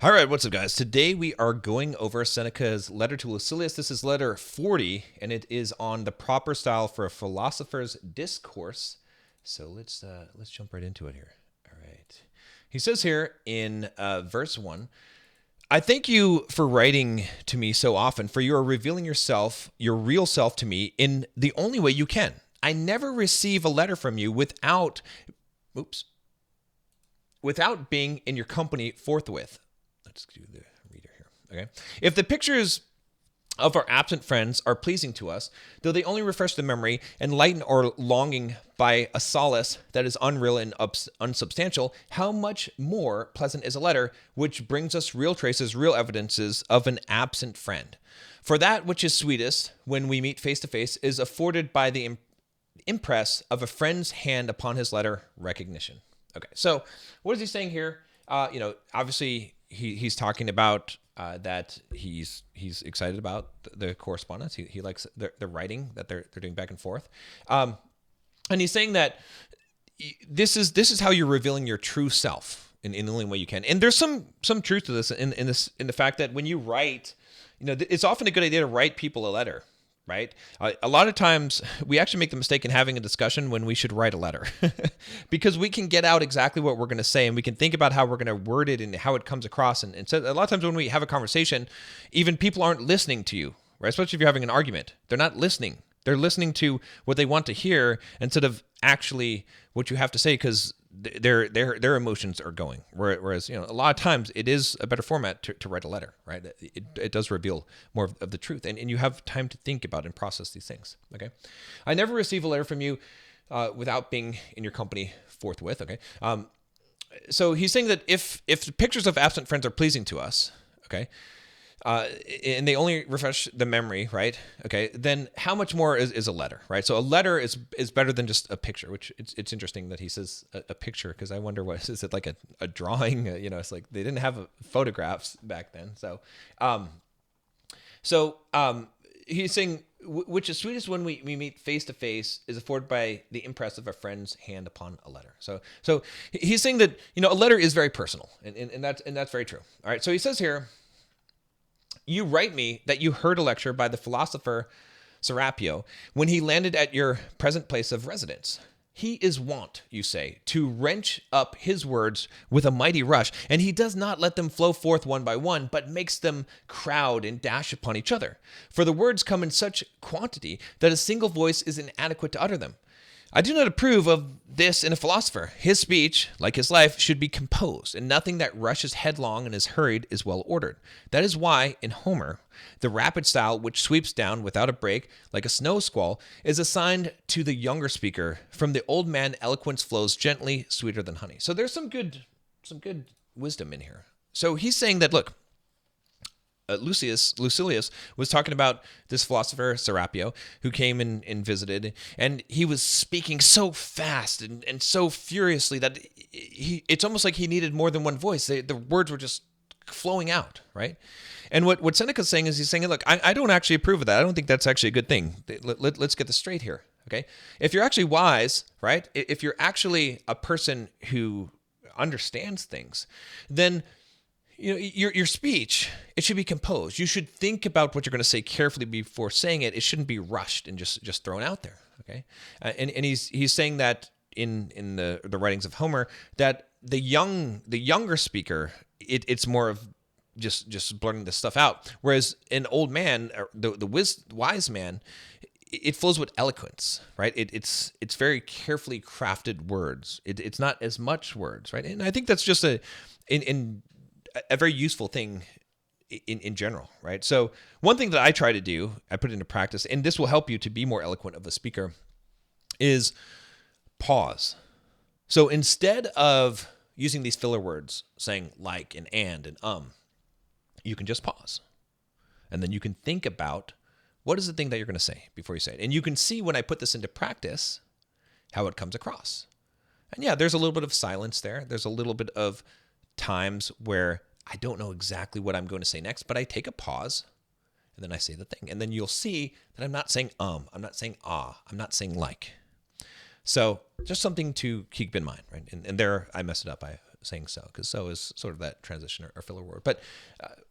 All right, what's up, guys? Today we are going over Seneca's letter to Lucilius. This is letter 40, and it is on the proper style for a philosopher's discourse. So let's jump right into it here. All right. He says here in verse 1, I thank you for writing to me so often, for you are revealing yourself, your real self to me in the only way you can. I never receive a letter from you without being in your company forthwith. Let's do the reader here. Okay. If the pictures of our absent friends are pleasing to us, though they only refresh the memory and lighten our longing by a solace that is unreal and unsubstantial, how much more pleasant is a letter which brings us real traces, real evidences of an absent friend. For that which is sweetest when we meet face to face is afforded by the impress of a friend's hand upon his letter recognition. Okay, so what is he saying here? Obviously he's talking about that he's excited about the correspondence. He likes the writing that they're doing back and forth, and he's saying that this is how you're revealing your true self in the only way you can. And there's some truth to this in the fact that when you write, it's often a good idea to write people a letter. Right? A lot of times we actually make the mistake in having a discussion when we should write a letter because we can get out exactly what we're going to say and we can think about how we're going to word it and how it comes across. And so a lot of times when we have a conversation, even people aren't listening to you, right? Especially if you're having an argument, they're not listening. They're listening to what they want to hear instead of actually what you have to say because their emotions are going. Whereas, a lot of times it is a better format to write a letter, right? It does reveal more of the truth and you have time to think about and process these things. Okay. I never receive a letter from you without being in your company forthwith. Okay. So he's saying that if the pictures of absent friends are pleasing to us, okay, and they only refresh the memory, right? Okay, then how much more is a letter, right? So a letter is better than just a picture, which it's interesting that he says a picture because I wonder what is it like a drawing? It's like they didn't have photographs back then. He's saying which is sweetest when we meet face to face is afforded by the impress of a friend's hand upon a letter. So he's saying that a letter is very personal, and that's very true. All right, so he says here. You write me that you heard a lecture by the philosopher Serapio when he landed at your present place of residence. He is wont, you say, to wrench up his words with a mighty rush, and he does not let them flow forth one by one, but makes them crowd and dash upon each other. For the words come in such quantity that a single voice is inadequate to utter them. I do not approve of this in a philosopher. His speech, like his life, should be composed, and nothing that rushes headlong and is hurried is well ordered. That is why, in Homer, the rapid style which sweeps down without a break, like a snow squall, is assigned to the younger speaker. From the old man, eloquence flows gently, sweeter than honey. So there's some good wisdom in here. So he's saying that, look, Lucilius was talking about this philosopher Serapio who came and visited, and he was speaking so fast and so furiously that it's almost like he needed more than one voice. The words were just flowing out, right? And what Seneca's saying is he's saying, look, I don't actually approve of that. I don't think that's actually a good thing. Let's get this straight here, okay? If you're actually wise, right? If you're actually a person who understands things, then your speech, it should be composed. You should think about what you're going to say carefully before saying it. It shouldn't be rushed and just thrown out there. Okay, and he's saying that in the writings of Homer that the younger speaker, it's more of just blurting this stuff out, whereas an old man, the wise man, it flows with eloquence, right? It's very carefully crafted words. It's not as much words, right? And I think that's just a very useful thing in general, right? So one thing that I try to do, I put into practice, and this will help you to be more eloquent of a speaker, is pause. So instead of using these filler words, saying like and you can just pause. And then you can think about what is the thing that you're going to say before you say it. And you can see when I put this into practice, how it comes across. And yeah, there's a little bit of silence there. There's a little bit of times where I don't know exactly what I'm going to say next, but I take a pause and then I say the thing. And then you'll see that I'm not saying I'm not saying I'm not saying like. So just something to keep in mind, right? And there I messed it up. I saying so, because so is sort of that transition or filler word. But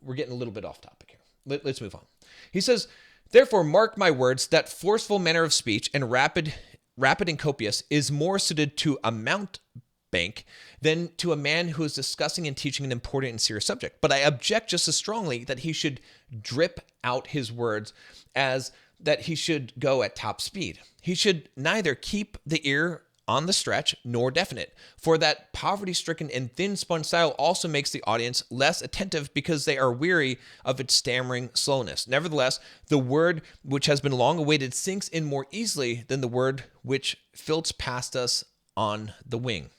we're getting a little bit off topic here. Let's move on. He says, therefore, mark my words, that forceful manner of speech and rapid and copious is more suited to a mountebank than to a man who is discussing and teaching an important and serious subject. But I object just as strongly that he should drip out his words as that he should go at top speed. He should neither keep the ear on the stretch nor deafen it, for that poverty-stricken and thin-spun style also makes the audience less attentive because they are weary of its stammering slowness. Nevertheless, the word which has been long awaited sinks in more easily than the word which filts past us on the wing.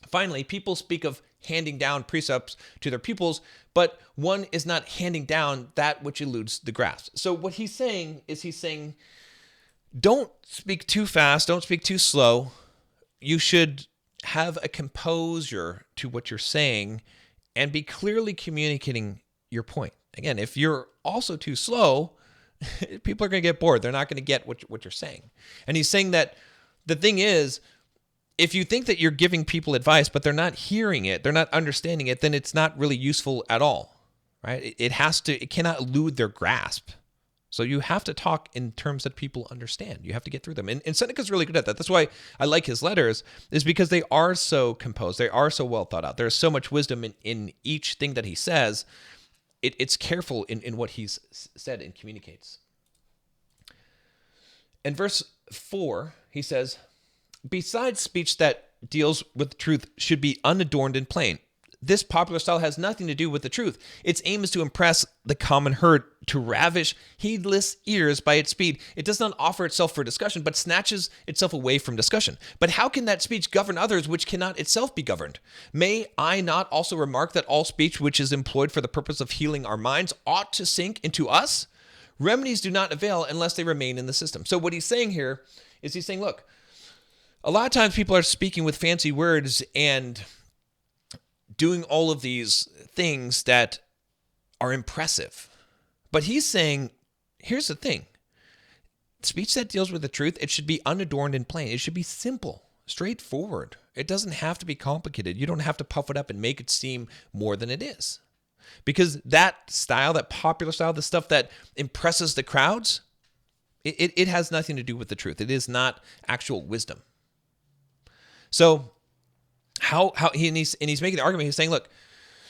Finally, people speak of handing down precepts to their pupils, but one is not handing down that which eludes the grasp. So what he's saying is don't speak too fast, don't speak too slow. You should have a composure to what you're saying and be clearly communicating your point. Again, if you're also too slow, people are going to get bored. They're not going to get what you're saying. And he's saying that the thing is, if you think that you're giving people advice, but they're not hearing it, they're not understanding it, then it's not really useful at all, right? It cannot elude their grasp. So you have to talk in terms that people understand. You have to get through them. And Seneca's really good at that. That's why I like his letters, is because they are so composed. They are so well thought out. There's so much wisdom in each thing that he says. It's careful in what he's said and communicates. In verse 4, he says, besides, speech that deals with truth should be unadorned and plain. This popular style has nothing to do with the truth. Its aim is to impress the common herd, to ravish heedless ears by its speed. It does not offer itself for discussion, but snatches itself away from discussion. But how can that speech govern others which cannot itself be governed? May I not also remark that all speech which is employed for the purpose of healing our minds ought to sink into us? Remedies do not avail unless they remain in the system. So what he's saying here is he's saying, look, a lot of times people are speaking with fancy words and doing all of these things that are impressive. But he's saying, here's the thing. Speech that deals with the truth, it should be unadorned and plain. It should be simple, straightforward. It doesn't have to be complicated. You don't have to puff it up and make it seem more than it is. Because that style, that popular style, the stuff that impresses the crowds, it has nothing to do with the truth. It is not actual wisdom. So he's making the argument. He's saying, look,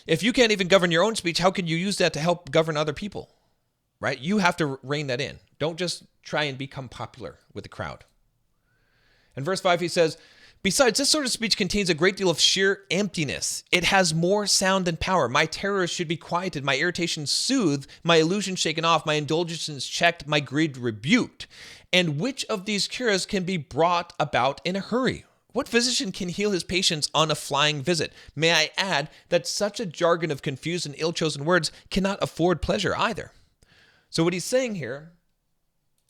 if you can't even govern your own speech, how can you use that to help govern other people? Right? You have to rein that in. Don't just try and become popular with the crowd. In verse 5, he says, besides, this sort of speech contains a great deal of sheer emptiness. It has more sound than power. My terrors should be quieted, my irritations soothed, my illusions shaken off, my indulgences checked, my greed rebuked. And which of these cures can be brought about in a hurry? What physician can heal his patients on a flying visit? May I add that such a jargon of confused and ill-chosen words cannot afford pleasure either. So what he's saying here,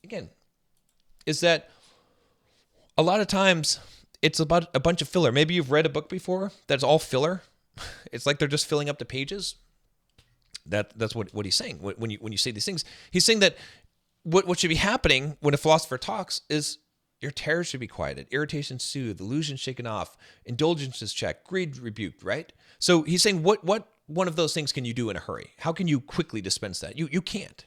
again, is that a lot of times it's about a bunch of filler. Maybe you've read a book before that's all filler. It's like they're just filling up the pages. That's what he's saying when you say these things. He's saying that what should be happening when a philosopher talks is your terrors should be quieted, irritation soothed, illusions shaken off, indulgences checked, greed rebuked, right? So he's saying, what one of those things can you do in a hurry? How can you quickly dispense that? You can't.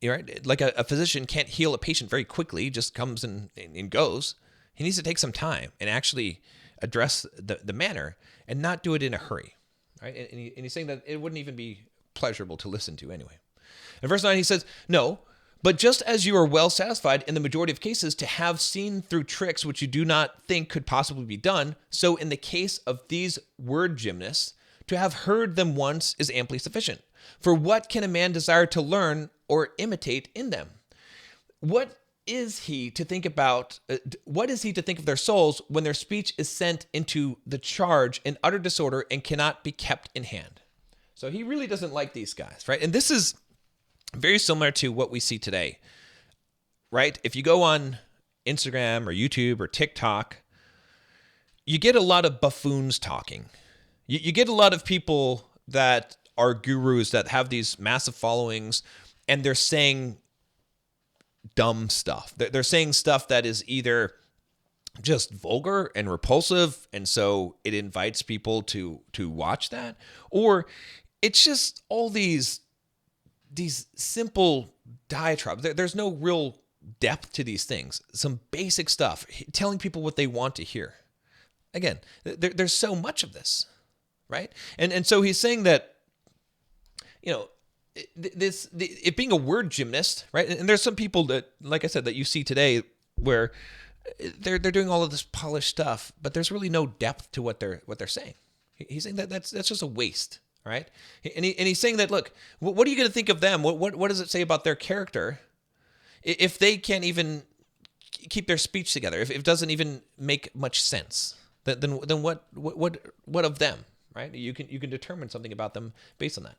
Right? Like a physician can't heal a patient very quickly, just comes and goes. He needs to take some time and actually address the manner and not do it in a hurry, right? And he's saying that it wouldn't even be pleasurable to listen to anyway. In verse 9, he says, no, but just as you are well satisfied in the majority of cases to have seen through tricks which you do not think could possibly be done, so in the case of these word gymnasts, to have heard them once is amply sufficient. For what can a man desire to learn or imitate in them? What is he to think about? What is he to think of their souls when their speech is sent into the charge in utter disorder and cannot be kept in hand? So he really doesn't like these guys, right? And this is very similar to what we see today, right? If you go on Instagram or YouTube or TikTok, you get a lot of buffoons talking. You get a lot of people that are gurus that have these massive followings, and they're saying dumb stuff. They're saying stuff that is either just vulgar and repulsive, and so it invites people to watch that, or it's just all these simple diatribes. There's no real depth to these things. Some basic stuff, telling people what they want to hear. Again, there's so much of this, right? And so he's saying that, it being a word gymnast, right? And there's some people that, like I said, that you see today where they're doing all of this polished stuff, but there's really no depth to what they're saying. He's saying that that's just a waste, right? And he's saying that, look, what are you going to think of them? What does it say about their character if they can't even keep their speech together? If it doesn't even make much sense, then what of them, right? You can determine something about them based on that.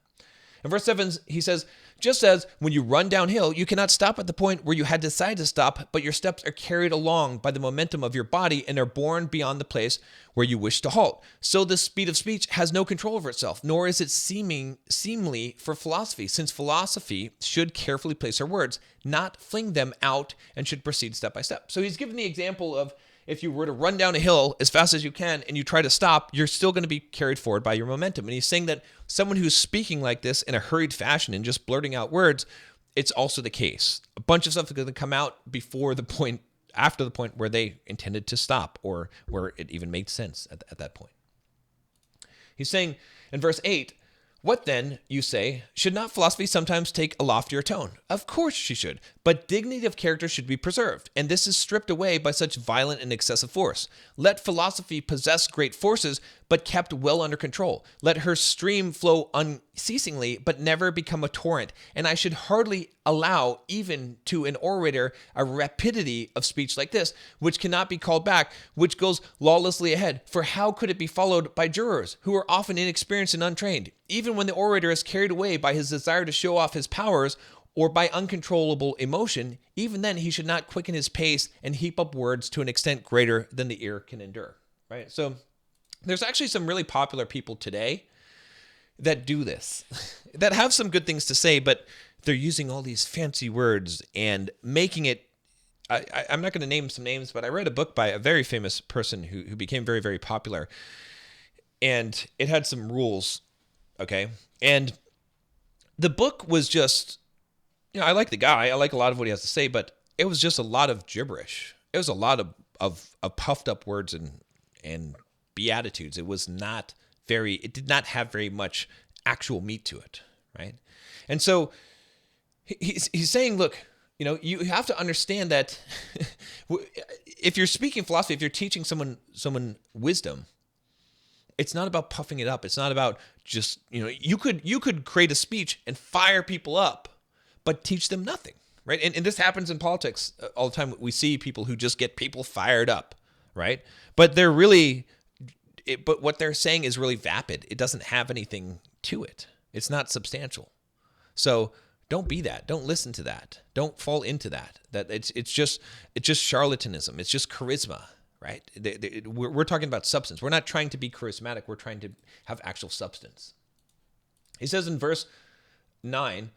In verse 7, he says, just as when you run downhill, you cannot stop at the point where you had decided to stop, but your steps are carried along by the momentum of your body and are borne beyond the place where you wish to halt. So the speed of speech has no control over itself, nor is it seemly for philosophy, since philosophy should carefully place her words, not fling them out, and should proceed step by step. So he's given the example of, if you were to run down a hill as fast as you can and you try to stop, you're still going to be carried forward by your momentum. And he's saying that someone who's speaking like this in a hurried fashion and just blurting out words, it's also the case. A bunch of stuff is going to come out after the point where they intended to stop, or where it even made sense at that point. He's saying in verse 8, what then, you say, should not philosophy sometimes take a loftier tone? Of course she should, but dignity of character should be preserved, and this is stripped away by such violent and excessive force. Let philosophy possess great forces, but kept well under control. Let her stream flow unceasingly, but never become a torrent, and I should hardly allow even to an orator a rapidity of speech like this, which cannot be called back, which goes lawlessly ahead. For how could it be followed by jurors, who are often inexperienced and untrained? Even when the orator is carried away by his desire to show off his powers, or by uncontrollable emotion, even then he should not quicken his pace and heap up words to an extent greater than the ear can endure. Right? So there's actually some really popular people today that do this, that have some good things to say, but they're using all these fancy words and making it. I'm not going to name some names, but I read a book by a very famous person who became very, very popular, and it had some rules. Okay. And the book was just, I like the guy. I like a lot of what he has to say, but it was just a lot of gibberish. It was a lot of puffed up words and beatitudes. It did not have very much actual meat to it. Right. And so he's saying, look, you have to understand that if you're speaking philosophy, if you're teaching someone wisdom, it's not about puffing it up. It's not about just, you could create a speech and fire people up, but teach them nothing, right? And this happens in politics all the time. We see people who just get people fired up, right? But but what they're saying is really vapid. It doesn't have anything to it. It's not substantial. So don't be that. Don't listen to that. Don't fall into that. That it's just charlatanism. It's just charisma. Right? We're talking about substance. We're not trying to be charismatic. We're trying to have actual substance. He says in verse 9,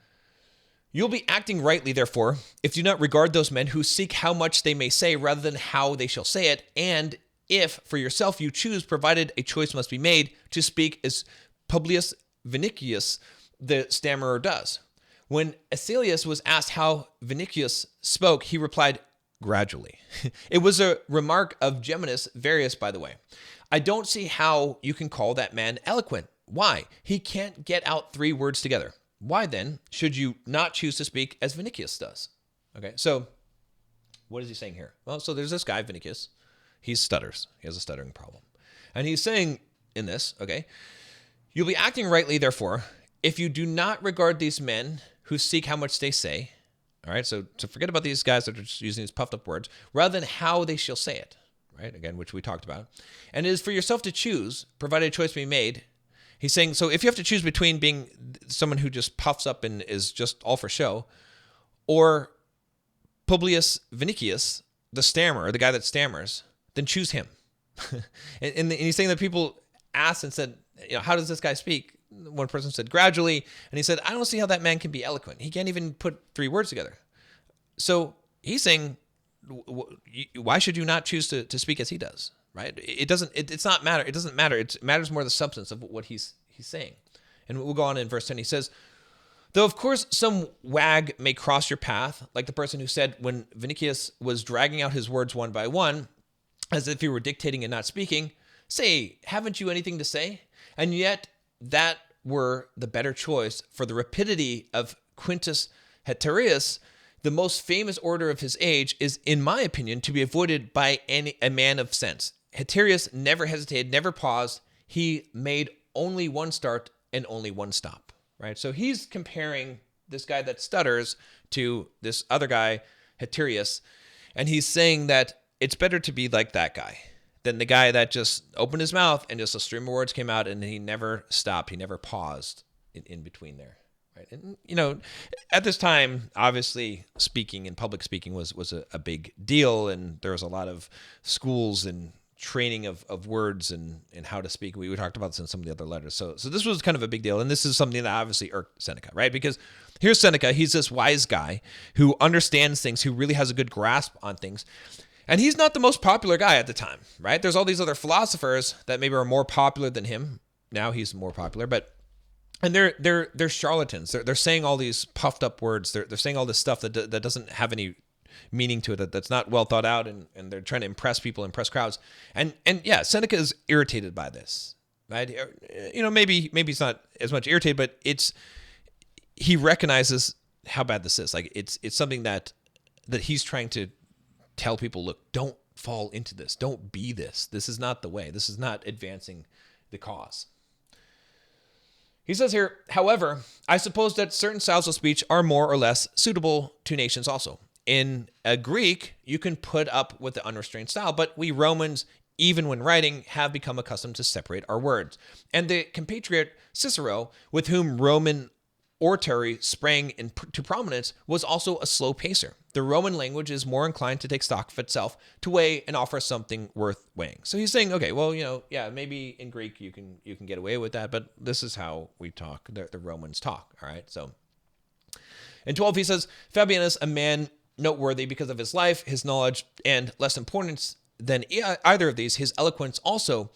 you'll be acting rightly, therefore, if you do not regard those men who seek how much they may say rather than how they shall say it, and if for yourself you choose, provided a choice must be made, to speak as Publius Vinicius, the stammerer, does. When Asellius was asked how Vinicius spoke, he replied, gradually. It was a remark of Geminus Varius, by the way. I don't see how you can call that man eloquent. Why? He can't get out 3 words together. Why then should you not choose to speak as Vinicius does? Okay, so what is he saying here? Well, so there's this guy, Vinicius. He stutters. He has a stuttering problem. And he's saying in this, okay, you'll be acting rightly, therefore, if you do not regard these men who seek how much they say. All right, so forget about these guys that are just using these puffed up words, rather than how they shall say it, right? Again, which we talked about. And it is for yourself to choose, provided a choice be made. He's saying, so if you have to choose between being someone who just puffs up and is just all for show, or Publius Vinicius, the stammerer, the guy that stammers, then choose him. and he's saying that people asked and said, how does this guy speak? One person said gradually, and he said, I don't see how that man can be eloquent. He can't even put 3 words together. So he's saying, why should you not choose to speak as he does? Right? It doesn't. It's not matter. It doesn't matter. It matters more the substance of what he's saying. And we'll go on in verse 10. He says, though of course some wag may cross your path, like the person who said when Vinicius was dragging out his words one by one, as if he were dictating and not speaking, say, haven't you anything to say? And yet that were the better choice, for the rapidity of Quintus Haterius, the most famous orator of his age, is, in my opinion, to be avoided by a man of sense. Haterius never hesitated, never paused. He made only one start and only one stop, right? So he's comparing this guy that stutters to this other guy, Haterius, and he's saying that it's better to be like that guy than the guy that just opened his mouth and just a stream of words came out and he never stopped. He never paused in between there. Right. And, you know, at this time, obviously speaking and public speaking was a big deal. And there was a lot of schools and training of words and how to speak. We talked about this in some of the other letters. So this was kind of a big deal. And this is something that obviously irked Seneca, right? Because here's Seneca. He's this wise guy who understands things, who really has a good grasp on things. And he's not the most popular guy at the time, right? There's all these other philosophers that maybe are more popular than him. Now he's more popular, and they're charlatans. They're saying all these puffed up words. They're saying all this stuff that doesn't have any meaning to it, that's not well thought out, and they're trying to impress people, impress crowds. And yeah, Seneca is irritated by this, right? You know, maybe he's not as much irritated, but he recognizes how bad this is. Like it's something that he's trying to tell people, look, don't fall into this. Don't be this. This is not the way. This is not advancing the cause. He says here, however, I suppose that certain styles of speech are more or less suitable to nations also. In a Greek, you can put up with the unrestrained style, but we Romans, even when writing, have become accustomed to separate our words. And the compatriot Cicero, with whom Roman oratory sprang into prominence, was also a slow pacer. The Roman language is more inclined to take stock of itself, to weigh and offer something worth weighing. So he's saying, okay, well, you know, yeah, maybe in Greek you can get away with that, but this is how we talk. The Romans talk. All right. So in 12 he says, Fabianus, a man noteworthy because of his life, his knowledge, and less important than either of these, his eloquence also,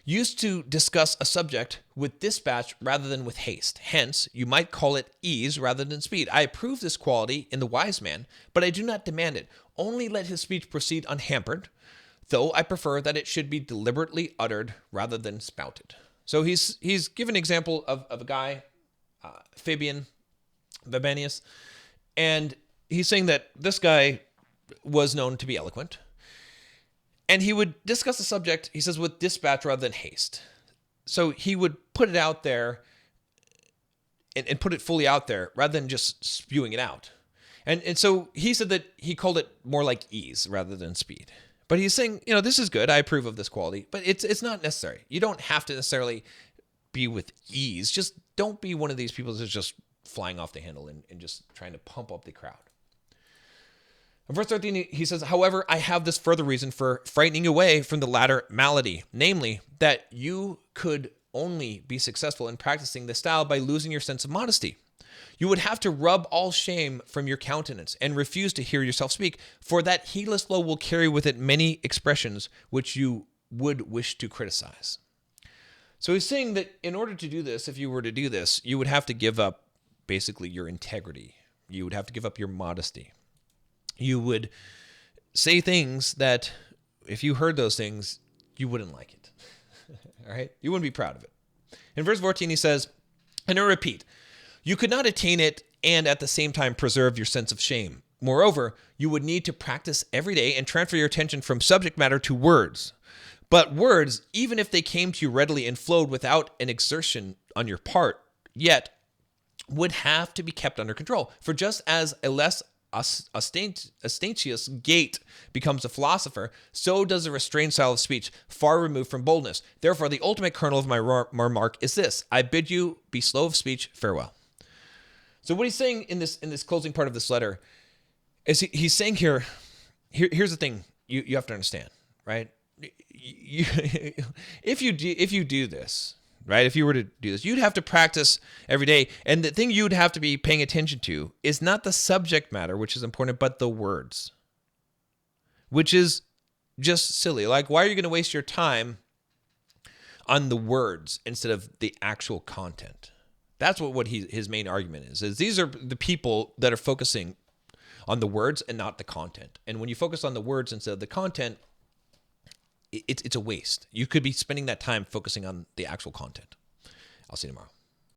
used to discuss a subject with dispatch rather than with haste. Hence, you might call it ease rather than speed. I approve this quality in the wise man, but I do not demand it. Only let his speech proceed unhampered, though I prefer that it should be deliberately uttered rather than spouted. So he's given an example of a guy, Fabianus, and he's saying that this guy was known to be eloquent. And he would discuss the subject, he says, with dispatch rather than haste. So he would put it out there and put it fully out there rather than just spewing it out. And so he said that he called it more like ease rather than speed. But he's saying, you know, this is good. I approve of this quality, but it's not necessary. You don't have to necessarily be with ease. Just don't be one of these people that's just flying off the handle and just trying to pump up the crowd. In verse 13, he says, however, I have this further reason for frightening away from the latter malady, namely, that you could only be successful in practicing this style by losing your sense of modesty. You would have to rub all shame from your countenance and refuse to hear yourself speak, for that heedless flow will carry with it many expressions which you would wish to criticize. So he's saying that in order to do this, if you were to do this, you would have to give up basically your integrity. You would have to give up your modesty. You would say things that if you heard those things, you wouldn't like it. All right? You wouldn't be proud of it. In verse 14, he says, and I repeat, you could not attain it and at the same time preserve your sense of shame. Moreover, you would need to practice every day and transfer your attention from subject matter to words. But words, even if they came to you readily and flowed without an exertion on your part, yet would have to be kept under control. For just as a less ostentatious gait becomes a philosopher, so does a restrained style of speech, far removed from boldness. Therefore, the ultimate kernel of my remark is this: I bid you be slow of speech. Farewell. So what he's saying in this closing part of this letter is he's saying here's the thing you have to understand, right? If you do this, right? If you were to do this, you'd have to practice every day. And the thing you'd have to be paying attention to is not the subject matter, which is important, but the words. which is just silly. Like, why are you going to waste your time on the words instead of the actual content? That's what his main argument is these are the people that are focusing on the words and not the content. And when you focus on the words instead of the content, it's a waste. You could be spending that time focusing on the actual content. I'll see you tomorrow.